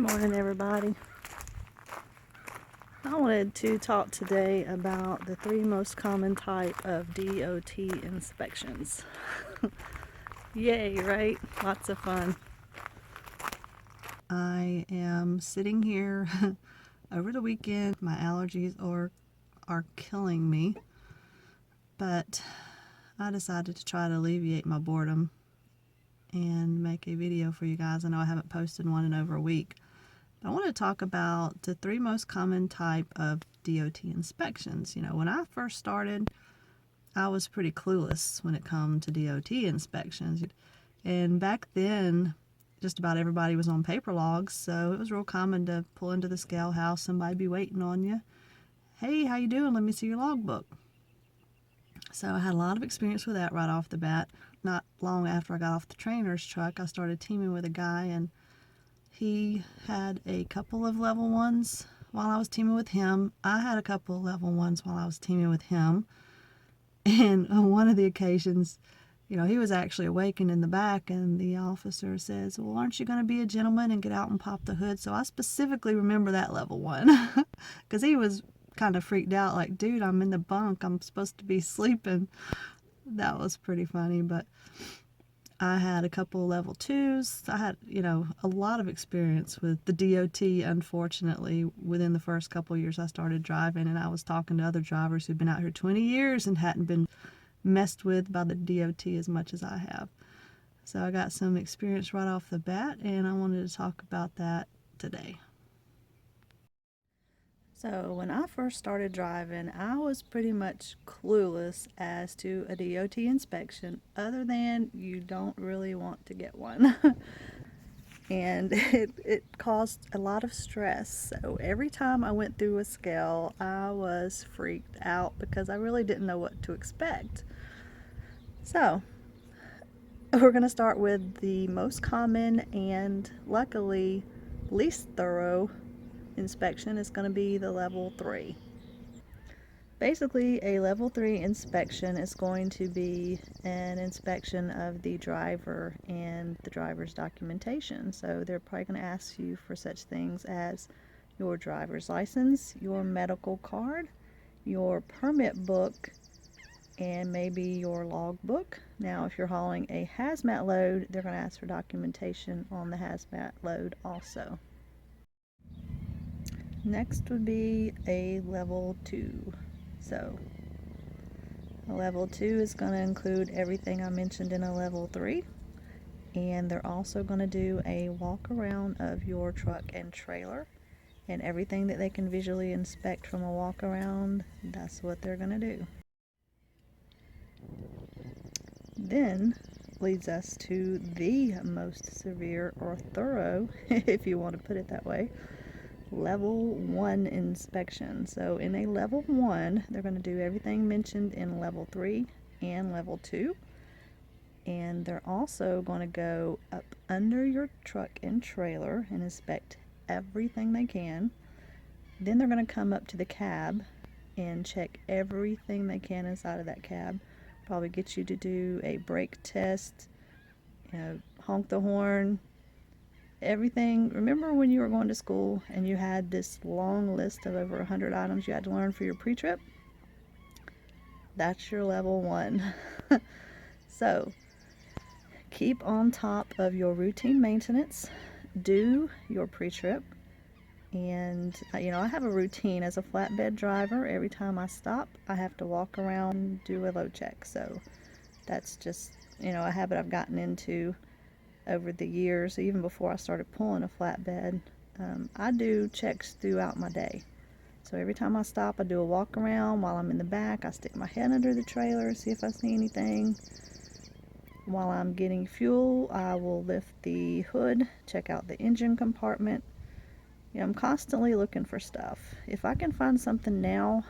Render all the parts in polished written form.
Good morning, everybody. I wanted to talk today about the 3 most common type of DOT inspections. Yay, right? Lots of fun. I am sitting here over the weekend. My allergies are killing me, but I decided to try to alleviate my boredom and make a video for you guys. I know I haven't posted one in over a week. I want to talk about the 3 most common type of DOT inspections. You know, when I first started, I was pretty clueless when it come to DOT inspections. And back then, just about everybody was on paper logs, so it was real common to pull into the scale house, somebody be waiting on you. Hey, how you doing? Let me see your logbook. So I had a lot of experience with that right off the bat. Not long after I got off the trainer's truck, I started teaming with a guy, and he had a couple of level 1s while I was teaming with him. I had a couple of level 1s while I was teaming with him. And on one of the occasions, you know, he was actually awakened in the back, and the officer says, well, aren't you going to be a gentleman and get out and pop the hood? So I specifically remember that level 1 because he was kind of freaked out, like, dude, I'm in the bunk. I'm supposed to be sleeping. That was pretty funny, but I had a couple level 2s. I had, you know, a lot of experience with the DOT, unfortunately, within the first couple of years I started driving, and I was talking to other drivers who'd been out here 20 years and hadn't been messed with by the DOT as much as I have. So I got some experience right off the bat, and I wanted to talk about that today. So when I first started driving, I was pretty much clueless as to a DOT inspection, other than you don't really want to get one. And it caused a lot of stress. So every time I went through a scale, I was freaked out because I really didn't know what to expect. So we're going to start with the most common and luckily least thorough inspection. Is going to be the level 3. Basically, a level 3 inspection is going to be an inspection of the driver and the driver's documentation. So they're probably going to ask you for such things as your driver's license, your medical card, your permit book, and maybe your logbook. Now, if you're hauling a hazmat load, they're going to ask for documentation on the hazmat load also. Next would be a level 2. So a level 2 is going to include everything I mentioned in a level 3, and they're also going to do a walk around of your truck and trailer, and everything that they can visually inspect from a walk around, that's what they're going to do. Then leads us to the most severe or thorough, if you want to put it that way, level 1 inspection. So in a level 1, they're going to do everything mentioned in level 3 and level 2. And they're also going to go up under your truck and trailer and inspect everything they can. Then they're going to come up to the cab and check everything they can inside of that cab. Probably get you to do a brake test, you know, honk the horn, everything. Remember when you were going to school and you had this long list of over 100 items you had to learn for your pre-trip? That's your level 1. So keep on top of your routine maintenance, do your pre-trip, and you know, I have a routine as a flatbed driver. Every time I stop, I have to walk around and do a load check. So that's just, you know, a habit I've gotten into over the years. Even before I started pulling a flatbed, I do checks throughout my day. So every time I stop, I do a walk around. While I'm in the back, I stick my head under the trailer, see if I see anything. While I'm getting fuel, I will lift the hood, check out the engine compartment. You know, I'm constantly looking for stuff. If I can find something now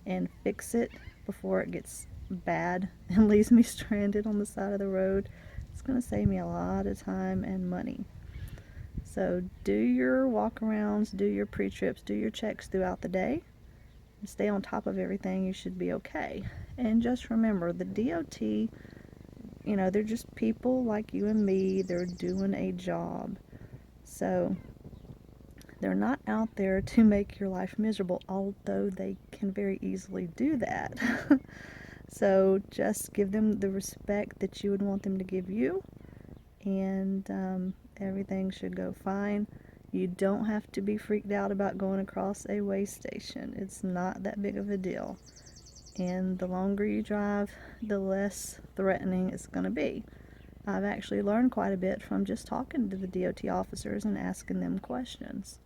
and fix it before it gets bad and leaves me stranded on the side of the road, it's going to save me a lot of time and money. So do your walk-arounds, do your pre-trips, do your checks throughout the day, and stay on top of everything. You should be okay. And just remember, the DOT, you they're just people like you and me. They're doing a job. So They're not out there to make your life miserable, although they can very easily do that. So just give them the respect that you would want them to give you, and everything should go fine. You don't have to be freaked out about going across a way station. It's not that big of a deal. And the longer you drive, the less threatening it's going to be. I've actually learned quite a bit from just talking to the DOT officers and asking them questions.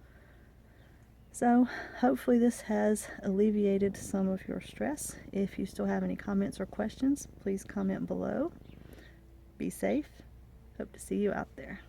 So hopefully this has alleviated some of your stress. If you still have any comments or questions, please comment below. Be safe. Hope to see you out there.